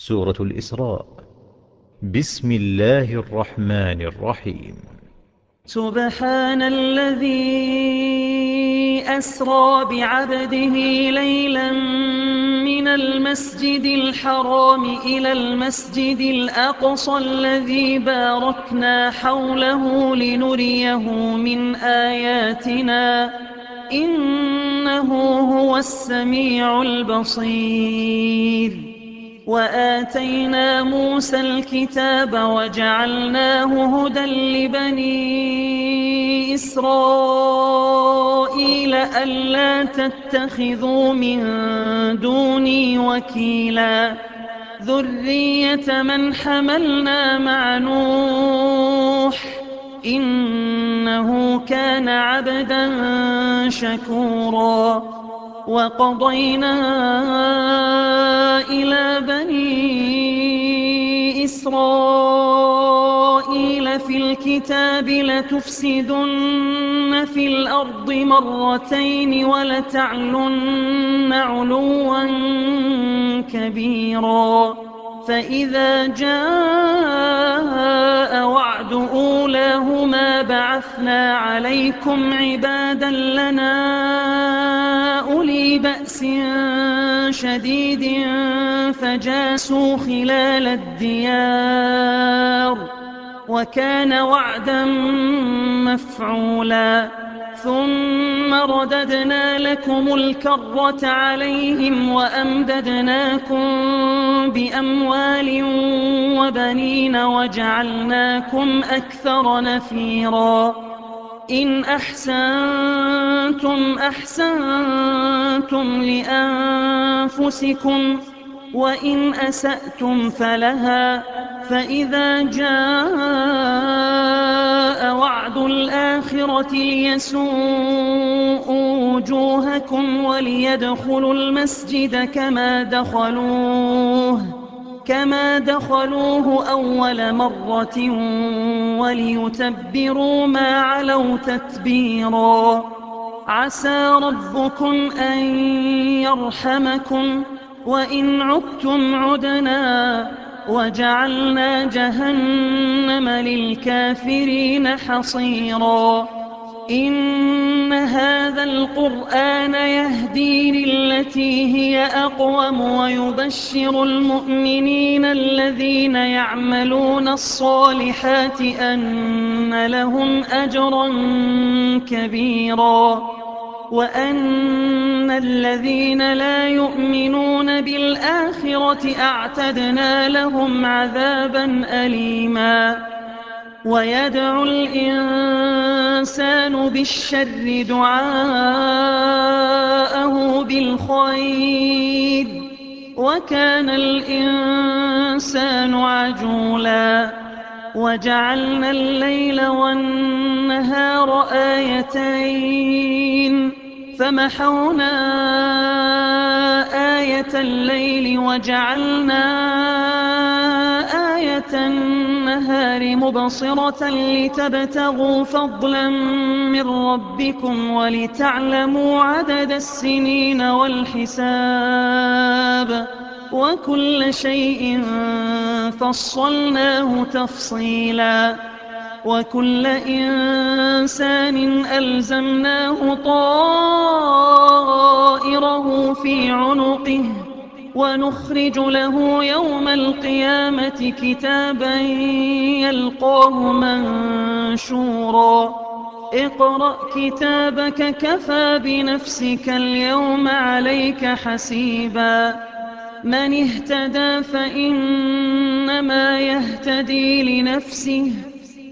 سورة الإسراء. بسم الله الرحمن الرحيم. سبحان الذي أسرى بعبده ليلا من المسجد الحرام إلى المسجد الأقصى الذي باركنا حوله لنريه من آياتنا إنه هو السميع البصير. وآتينا موسى الكتاب وجعلناه هدى لبني إسرائيل ألا تتخذوا من دوني وكيلا ذرية من حملنا مع نوح إنه كان عبدا شكورا. وقضينا إلى بني إسرائيل في الكتاب لتفسدن في الأرض مرتين ولتعلن علوا كبيرا. فإذا جاء وعد أولاهما بعثنا عليكم عبادا لنا أولي بأس شديد فجاسوا خلال الديار وكان وعدا مفعولا. ثم رددنا لكم الكرة عليهم وأمددناكم بأموال وبنين وجعلناكم أكثر نفيرا. إن أحسنتم أحسنتم لأنفسكم وإن أسأتم فلها. فإذا جاء وعد الآخرة ليسوءوا وجوهكم وليدخلوا المسجد كما دخلوه أول مرة وليتبروا ما علوا تتبيرا. عسى ربكم أن يرحمكم وإن عدتم عدنا وجعلنا جهنم للكافرين حصيرا. إن هذا القرآن يهدي للتي هي أقوم ويبشر المؤمنين الذين يعملون الصالحات أن لهم أجرا كبيرا وأن الذين لا يؤمنون بالآخرة أعتدنا لهم عذابا أليما. ويدعو الإنسان بالشر دعاءه بالخير وكان الإنسان عجولا. وجعلنا الليل والنهار آيتين فمحونا آية الليل وجعلنا آية النهار مبصرة لتبتغوا فضلا من ربكم ولتعلموا عدد السنين والحساب وكل شيء فصلناه تفصيلا. وكل إنسان ألزمناه طائره في عنقه ونخرج له يوم القيامة كتابا يلقاه منشورا. اقرأ كتابك كفى بنفسك اليوم عليك حسيبا. من اهتدى فإنما يهتدي لنفسه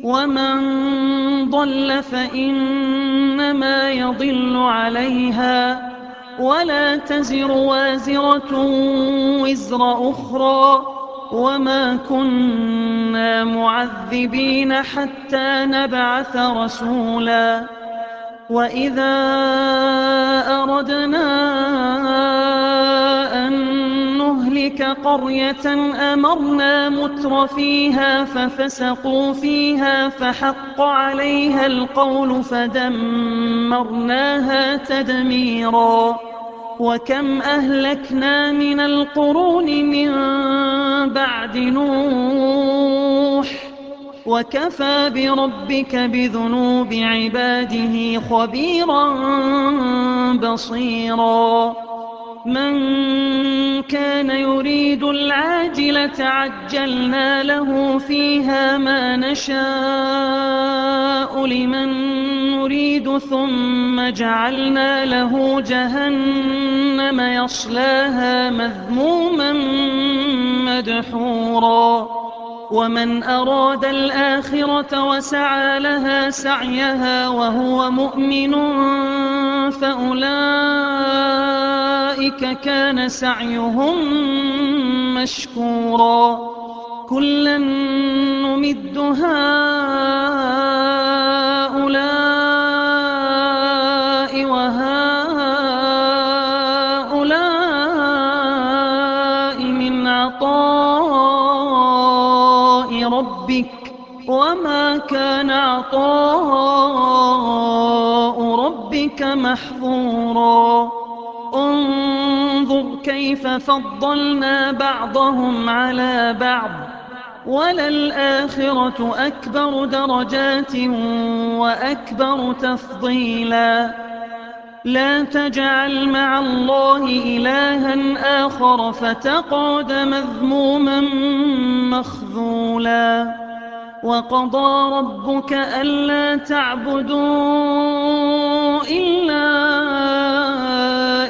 ومن ضل فإنما يضل عليها ولا تزر وازرة وزر أخرى وما كنا معذبين حتى نبعث رسولا. وإذا أردنا أن نهلك قرية أمرنا متر فيها ففسقوا فيها فحق عليها القول فدمرناها تدميرا. وكم أهلكنا من القرون من بعد نوح وكفى بربك بذنوب عباده خبيرا بصيرا من كان يريد العاجلة عجلنا له فيها ما نشاء لمن نريد ثم جعلنا له جهنم يصلاها مذموما مدحورا ومن أراد الآخرة وسعى لها سعيها وهو مؤمن فأولئك كان سعيهم مشكورا كلا نمد هؤلاء وهؤلاء من عطاء ربك وما كان عطاء ربك محظورا انظر كيف فضلنا بعضهم على بعض وللآخرة أكبر درجات وأكبر تفضيلا لا تجعل مع الله إلها آخر فتقعد مذموما مخذولا وقضى ربك ألا تعبدوا إلا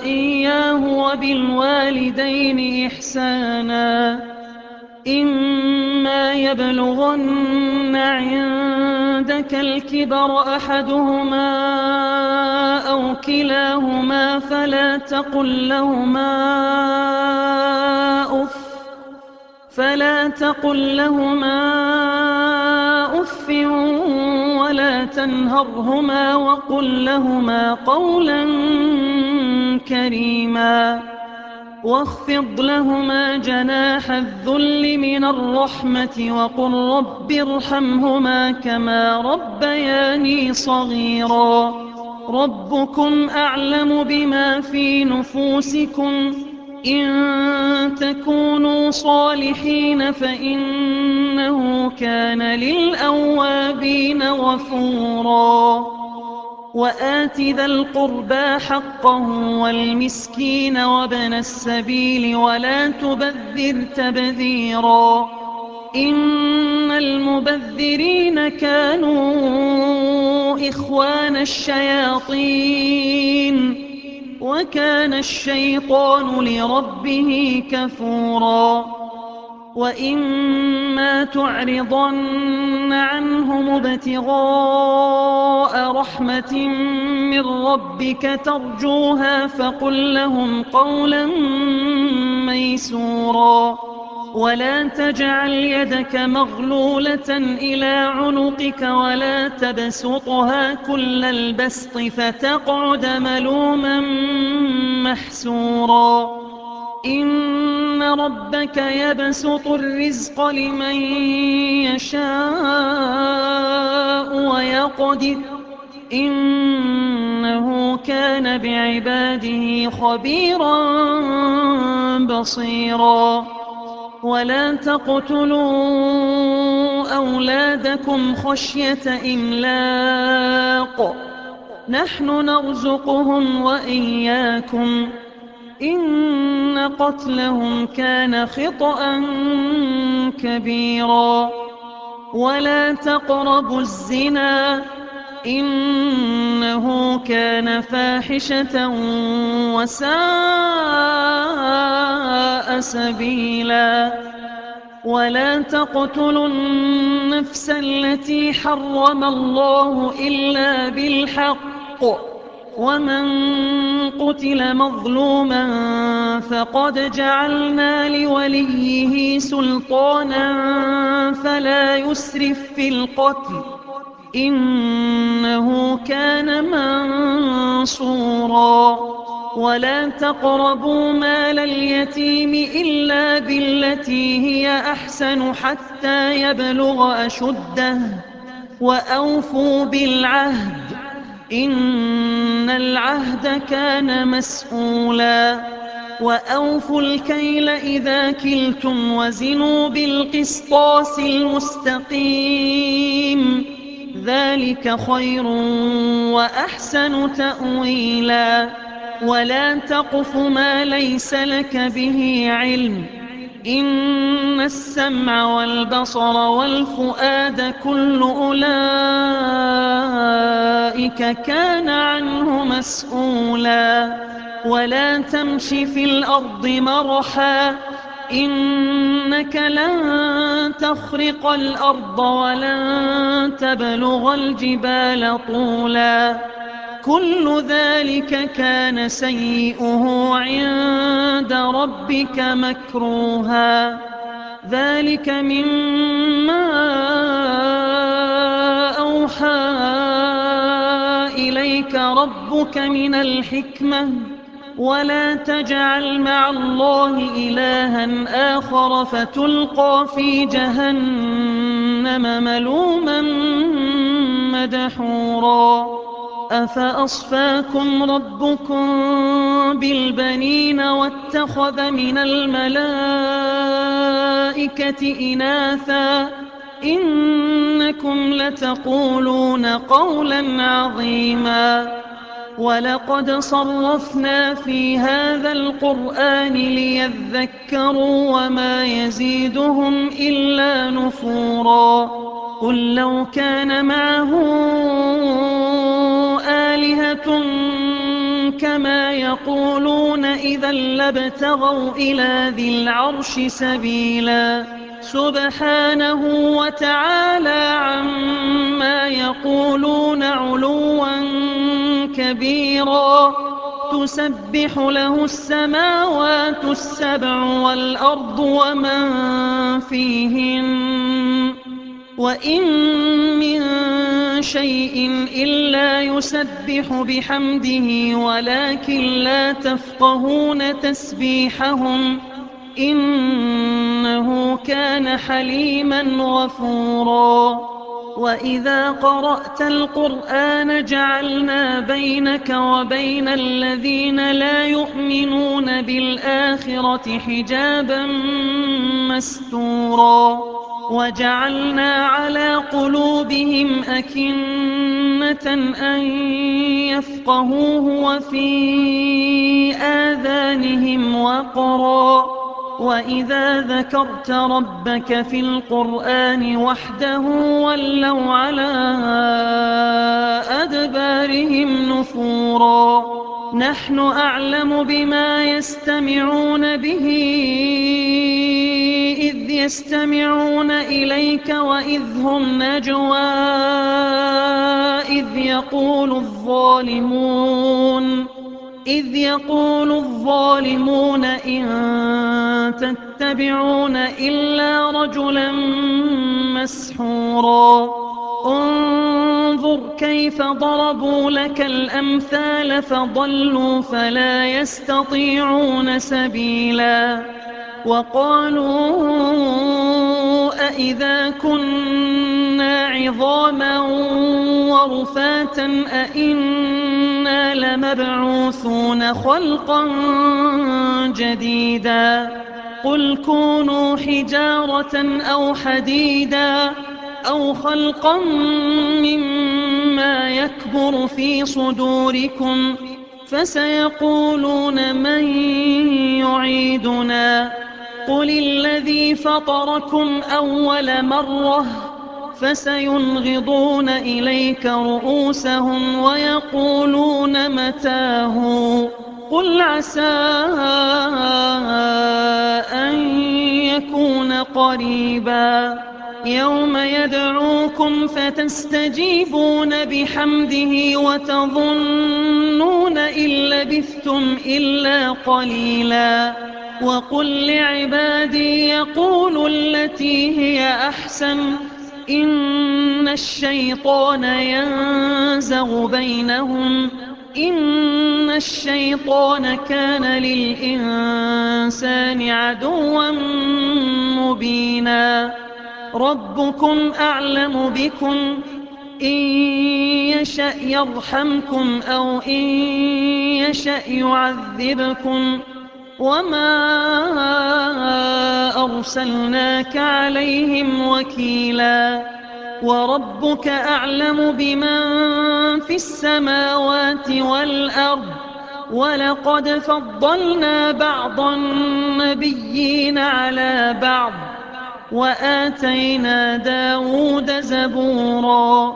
إياه وبالوالدين إحسانا إما يبلغن عندك الكبر أحدهما أو كلاهما فلا تقل لهما أف ولا تنهرهما وقل لهما قولا كريما واخفض لهما جناح الذل من الرحمة وقل رب ارحمهما كما ربياني صغيرا ربكم أعلم بما في نفوسكم إن تكونوا صالحين فإنه كان للأوابين غفورا وآت ذا القربى حقه والمسكين وابن السبيل ولا تبذر تبذيرا إن المبذرين كانوا إخوان الشياطين وكان الشيطان لربه كفورا وإما تعرضن عنهم ابتغاء رحمة من ربك ترجوها فقل لهم قولا ميسورا ولا تجعل يدك مغلولة إلى عنقك ولا تبسطها كل البسط فتقعد ملوما محسورا إن ربك يبسط الرزق لمن يشاء ويقدر إنه كان بعباده خبيرا بصيرا ولا تقتلوا أولادكم خشية إملاق نحن نرزقهم وإياكم إن قتلهم كان خطأ كبيرا ولا تقربوا الزنا إنه كان فاحشة وساء سبيلا ولا تقتلوا النفس التي حرم الله إلا بالحق ومن قتل مظلوما فقد جعلنا لوليه سلطانا فلا يسرف في القتل إنه كان منصورا ولا تقربوا مال اليتيم إلا بالتي هي أحسن حتى يبلغ أشده وأوفوا بالعهد إن العهد كان مسؤولا وأوفوا الكيل إذا كلتم وزنوا بالقسطاس المستقيم ذلك خير وأحسن تأويلا ولا تقف ما ليس لك به علم إن السمع والبصر والفؤاد كل أولئك كان عنه مسؤولا ولا تمش في الأرض مرحا إنك لن تخرق الأرض ولن تبلغ الجبال طولا كل ذلك كان سيئه عند ربك مكروها ذلك مما أوحى إليك ربك من الحكمة ولا تجعل مع الله إلها آخر فتلقى في جهنم ملوما مدحورا أفأصفاكم ربكم بالبنين واتخذ من الملائكة إناثا إنكم لتقولون قولا عظيما ولقد صرفنا في هذا القرآن ليذكروا وما يزيدهم إلا نفورا قل لو كان معه آلهة كما يقولون إذا لابتغوا إلى ذي العرش سبيلا سبحانه وتعالى عما يقولون علوا كبيرا تسبح له السماوات السبع والأرض ومن فيهن وإن من شيء إلا يسبح بحمده ولكن لا تفقهون تسبيحهم إنه كان حليما غفورا وإذا قرأت القرآن جعلنا بينك وبين الذين لا يؤمنون بالآخرة حجابا مستورا وجعلنا على قلوبهم أكنة أن يفقهوه وفي آذانهم وقرا وإذا ذكرت ربك في القرآن وحده ولوا على أدبارهم نفورا نحن أعلم بما يستمعون به إذ يستمعون إليك وإذ هم نجوى إذ يقول الظالمون إن تتبعون إلا رجلا مسحورا انظر كيف ضربوا لك الأمثال فضلوا فلا يستطيعون سبيلا وقالوا أإذا كنا عظاما ورفاتا أإنا لمبعوثون خلقا جديدا قل كونوا حجارة أو حديدا أو خلقا مما يكبر في صدوركم فسيقولون من يعيدنا قل الذي فطركم أول مرة فسينغضون إليك رؤوسهم ويقولون متاه قل عسى أن يكون قريبا يوم يدعوكم فتستجيبون بحمده وتظنون إن لبثتم إلا قليلا وقل لعبادي يقولوا التي هي أحسن إن الشيطان ينزغ بينهم إن الشيطان كان للإنسان عدوا مبينا ربكم أعلم بكم إن يشأ يرحمكم أو إن يشأ يعذبكم وما أرسلناك عليهم وكيلا وربك أعلم بمن في السماوات والأرض ولقد فضلنا بعض النبيين على بعض وآتينا داود زبورا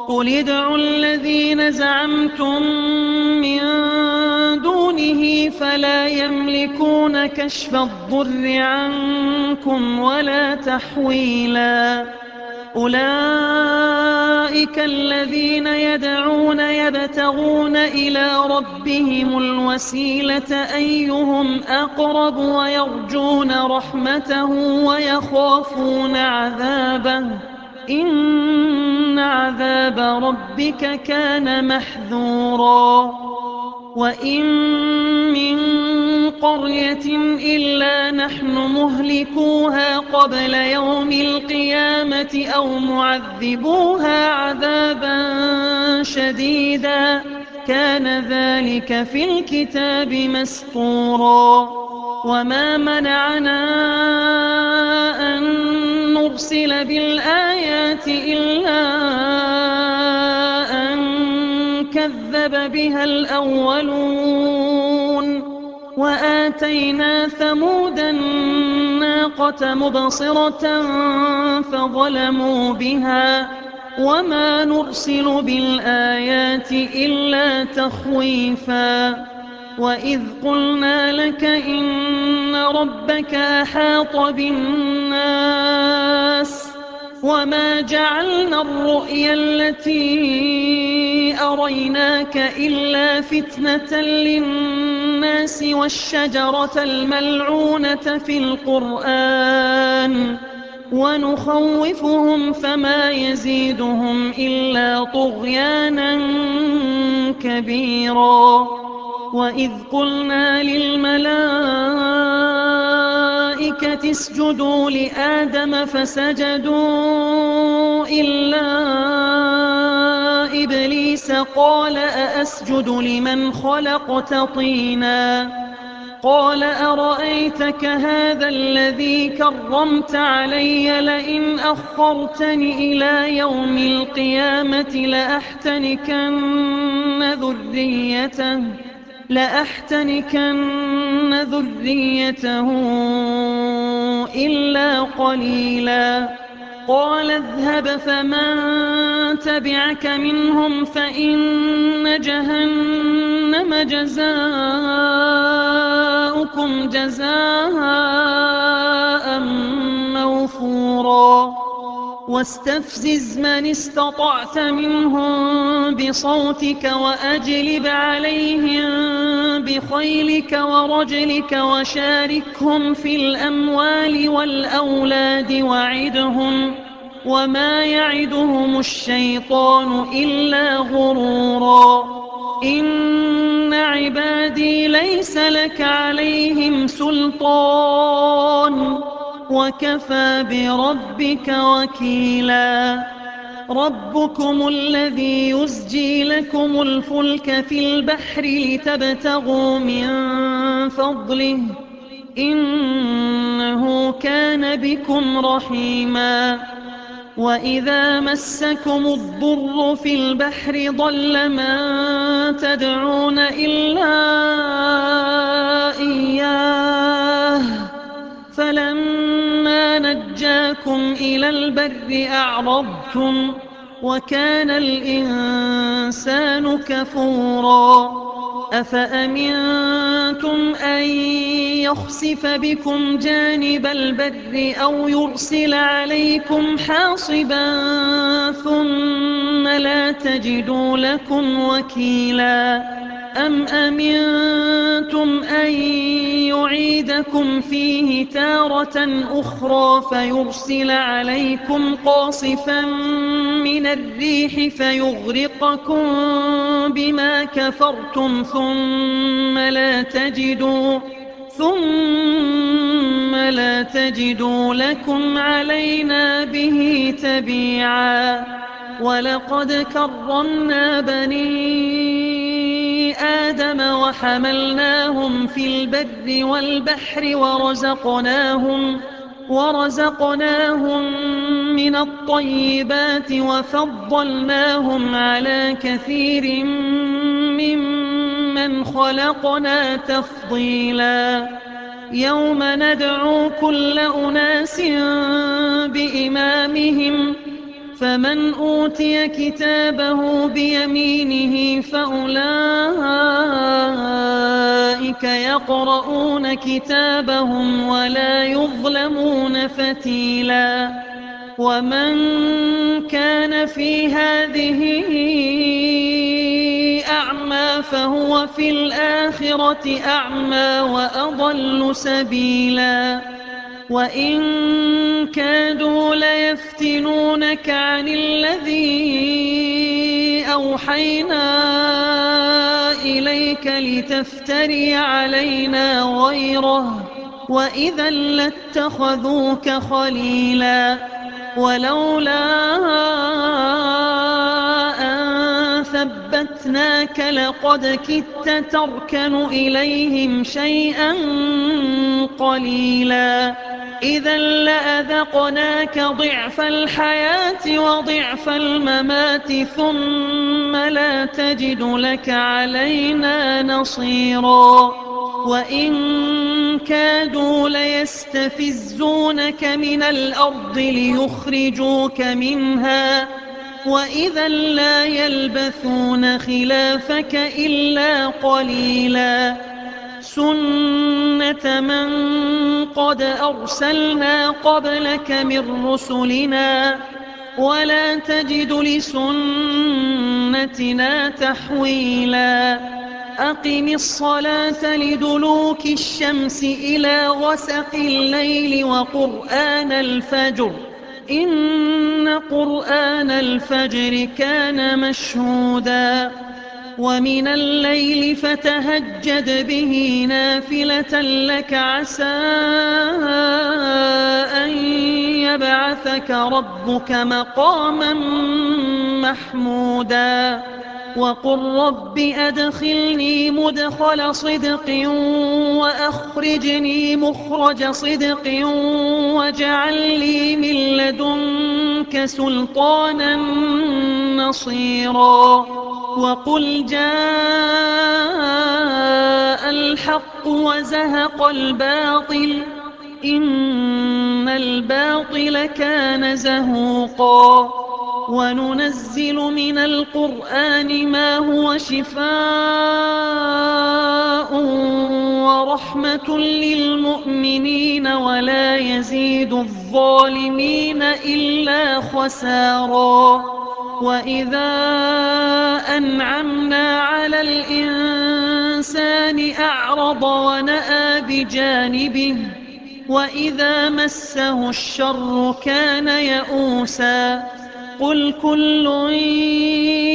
قل ادعوا الذين زعمتم من دونه فلا يملكون كشف الضر عنكم ولا تحويلا أولئك الذين يدعون يبتغون إلى ربهم الوسيلة أيهم أقرب ويرجون رحمته ويخافون عذابه إن عذاب ربك كان محذورا وإن من قرية إلا نحن مهلكوها قبل يوم القيامة أو معذبوها عذابا شديدا كان ذلك في الكتاب مسطورا وما منعنا أن نرسل بالآيات إلا أن كذب بها الأولون وآتينا ثمود الناقة مبصرة فظلموا بها وما نرسل بالآيات إلا تخويفا وإذ قلنا لك إن ربك أحاط بالناس وما جعلنا الرؤيا التي أريناك إلا فتنة للناس والشجرة الملعونة في القرآن ونخوفهم فما يزيدهم إلا طغيانا كبيرا وإذ قلنا للملائكة اسجدوا لآدم فسجدوا إلا إبليس قال أأسجد لمن خلقت طينا قال أرأيتك هذا الذي كرمت علي لئن أخرتني إلى يوم القيامة لأحتنكن ذريته إلا قليلا قال اذهب فمن تبعك منهم فإن جهنم جزاؤكم جزاء موفورا واستفزز من استطعت منهم بصوتك وأجلب عليهم بخيلك ورجلك وشاركهم في الأموال والأولاد وعدهم وما يعدهم الشيطان إلا غرورا إن عبادي ليس لك عليهم سلطان وكفى بربك وكيلا ربكم الذي يزجي لكم الفلك في البحر لتبتغوا من فضله إنه كان بكم رحيما وإذا مسكم الضر في البحر ضل من تدعون إلا إياه فلما نجاكم إلى البر أعرضتم وكان الإنسان كفورا أفأمنتم أن يخسف بكم جانب البر أو يرسل عليكم حاصبا ثم لا تجدوا لكم وكيلا أم أمنتم أن يعيدكم فيه تارة أخرى فيرسل عليكم قاصفا من الريح فيغرقكم بما كفرتم ثم لا تجدوا لكم علينا به تبيعا ولقد كرمنا بني آدم وحملناهم في البر والبحر ورزقناهم من الطيبات وفضلناهم على كثير ممن خلقنا تفضيلا يوم ندعو كل أناس بإمامهم فمن أوتي كتابه بيمينه فأولئك يقرؤون كتابهم ولا يظلمون فتيلا ومن كان في هذه أعمى فهو في الآخرة أعمى وأضل سبيلا وإن كادوا ليفتنونك عن الذي أوحينا إليك لتفتري علينا غيره وإذا لاتخذوك خليلا ولولا أن ثبتناك لقد كدت تركن إليهم شيئا قليلا إذا لأذقناك ضعف الحياة وضعف الممات ثم لا تجد لك علينا نصيرا وإن كادوا ليستفزونك من الأرض ليخرجوك منها وإذا لا يلبثون خلافك إلا قليلا سنة من قد أرسلنا قبلك من رسلنا ولا تجد لسنتنا تحويلا أقم الصلاة لدلوك الشمس إلى غسق الليل وقرآن الفجر إن قرآن الفجر كان مشهودا ومن الليل فتهجد به نافلة لك عسى أن يبعثك ربك مقاما محمودا وقل رب أدخلني مدخل صدق وأخرجني مخرج صدق واجعل لي من لدنك سلطانا نصيرا وقل جاء الحق وزهق الباطل إن الباطل كان زهوقا وننزل من القرآن ما هو شفاء ورحمة للمؤمنين ولا يزيد الظالمين إلا خسارا وإذا أنعمنا على الإنسان أعرض ونأى بجانبه وإذا مسه الشر كان يئوسا قل كل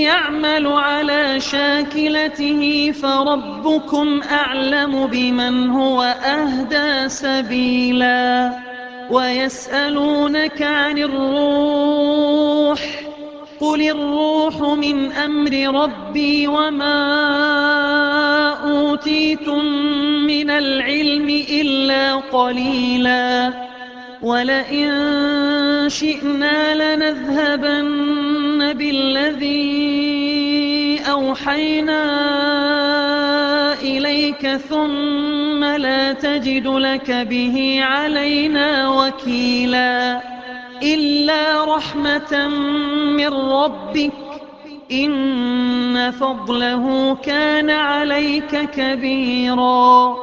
يعمل على شاكلته فربكم أعلم بمن هو أهدى سبيلا ويسألونك عن الروح قل الروح من أمر ربي وما أوتيتم من العلم إلا قليلا ولئن شئنا لنذهبن بالذي أوحينا إليك ثم لا تجد لك به علينا وكيلا إلا رحمة من ربك إن فضله كان عليك كبيرا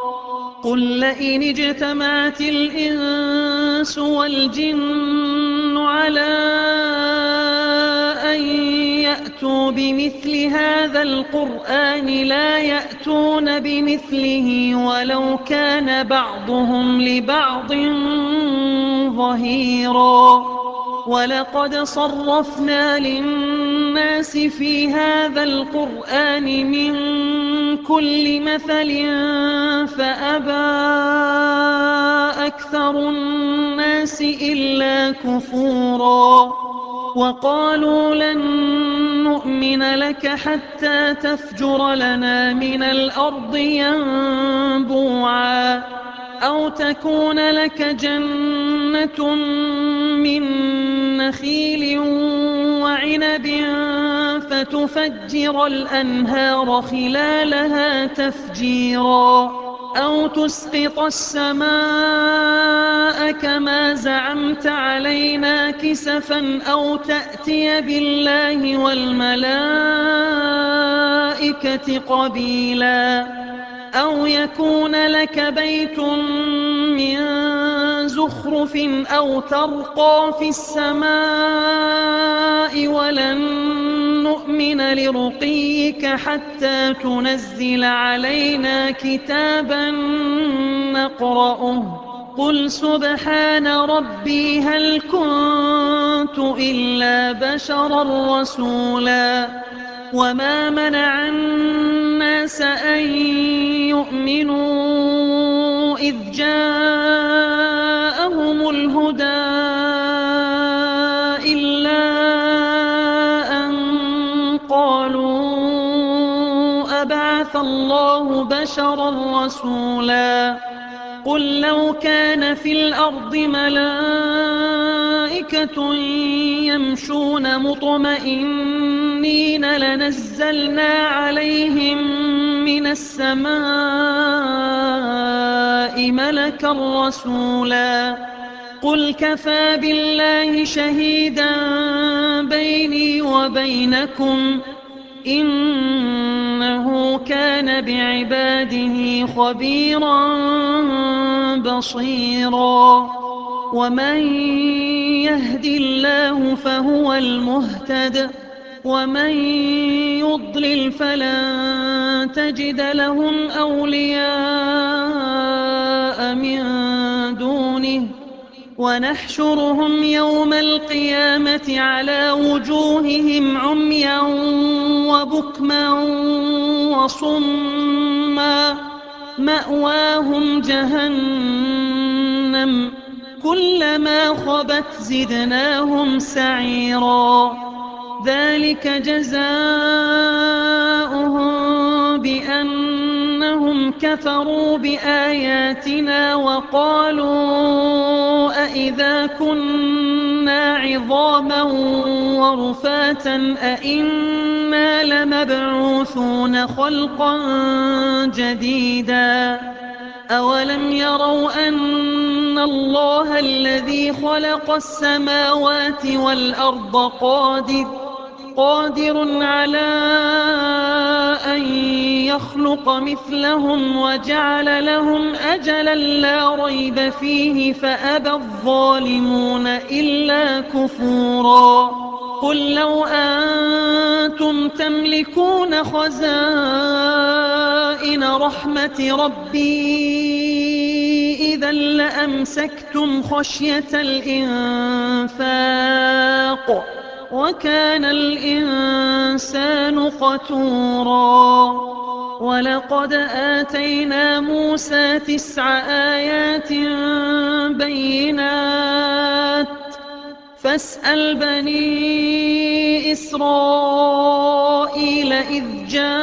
قل لئن اجتمعت الإنس والجن على أن يأتوا بمثل هذا القرآن لا يأتون بمثله ولو كان بعضهم لبعض ظهيرا ولقد صرفنا للناس في هذا القرآن من كل مثل فأبى أكثر الناس إلا كفورا وقالوا لن نؤمن لك حتى تفجر لنا من الأرض ينبوعا أو تكون لك جنة من نخيل وعنب فتفجر الأنهار خلالها تفجيرا أو تسقط السماء كما زعمت علينا كسفا أو تأتي بالله والملائكة قبيلا أو يكون لك بيت من زخرف أو ترقى في السماء ولن نؤمن لرقيك حتى تنزل علينا كتابا نقرأه قل سبحان ربي هل كنت إلا بشرا رسولا وما منع الناس أن يؤمنوا إذ جاءهم الهدى إلا أن قالوا أبعث الله بشرا رسولا قل لو كان في الأرض ملائكة يمشون مطمئنين لنزلنا عليهم من السماء ملكا رسولا قل كفى بالله شهيدا بيني وبينكم إنه كان بعباده خبيرا بصيرا ومن يهد الله فهو المهتد ومن يضلل فلن تجد لهم أولياء من دونه ونحشرهم يوم القيامة على وجوههم عميا وبكما وصما مأواهم جهنم كلما خبت زدناهم سعيرا ذلك جزاؤهم بأنهم كفروا بآياتنا وقالوا أإذا كنا عظاما ورفاتا أإنا لمبعوثون خلقا جديدا أولم يروا أن الله الذي خلق السماوات والأرض قادر على أن يخلق مثلهم وجعل لهم أجلا لا ريب فيه فأبى الظالمون إلا كفورا قل لو أنتم تملكون خزائن رحمة ربي إذا لأمسكتم خشية الإنفاق وكان الإنسان قتورا ولقد آتينا موسى 9 آيات بينات فاسأل بني إسرائيل إذ جاءهم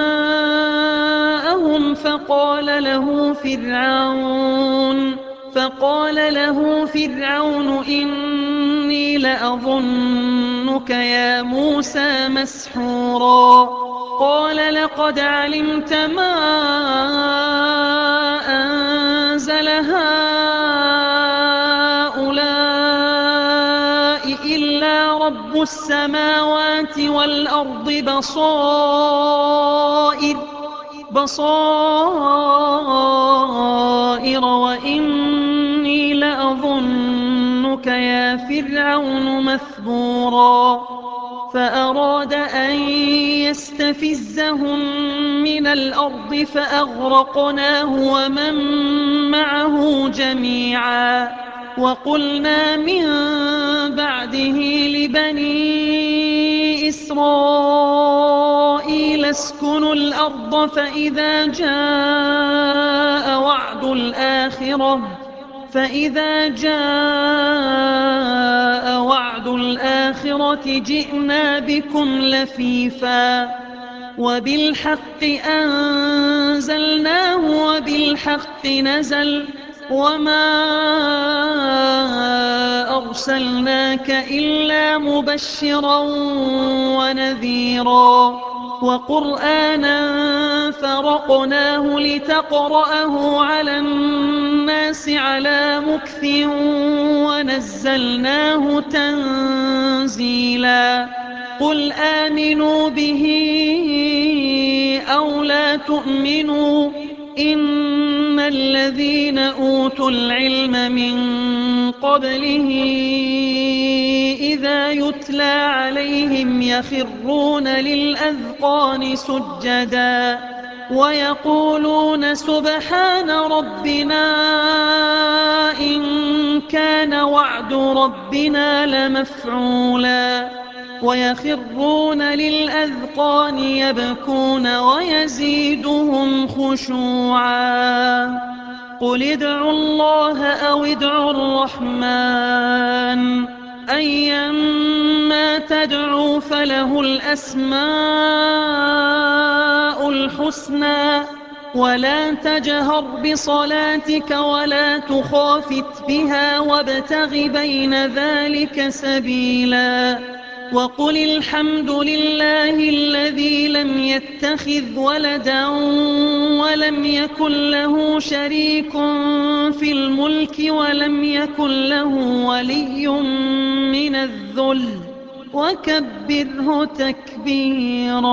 فقال له فرعون إني لأظنك يا موسى مسحورا قال لقد علمت ما أنزل هؤلاء إلا رب السماوات والأرض بصائر وإني لأظنك يا فرعون مثبورا فأراد أن يستفزهم من الأرض فأغرقناه ومن معه جميعا وقلنا من بعده لبني إسرائيل اسكنوا الأرض فإذا جاء وعد الآخرة الآخرة جئنا بكم لفيفا وبالحق أنزلناه وبالحق نزل وما أرسلناك إلا مبشرا ونذيرا وقرآنا فرقناه لتقرأه على الناس على مكث ونزلناه تنزيلا قل آمنوا به أو لا تؤمنوا إن الذين أوتوا العلم من قبله إذا يتلى عليهم يخرون للأذقان سجدا ويقولون سبحان ربنا إن كان وعد ربنا لمفعولا ويخرون للأذقان يبكون ويزيدهم خشوعا قل ادعوا الله أو ادعوا الرحمن أيما تدعوا فله الأسماء الحسنى ولا تجهر بصلاتك ولا تخافت بها وابتغ بين ذلك سبيلا وقل الحمد لله الذي لم يتخذ ولدا ولم يكن له شريك في الملك ولم يكن له ولي من الذل وكبره تكبيرا.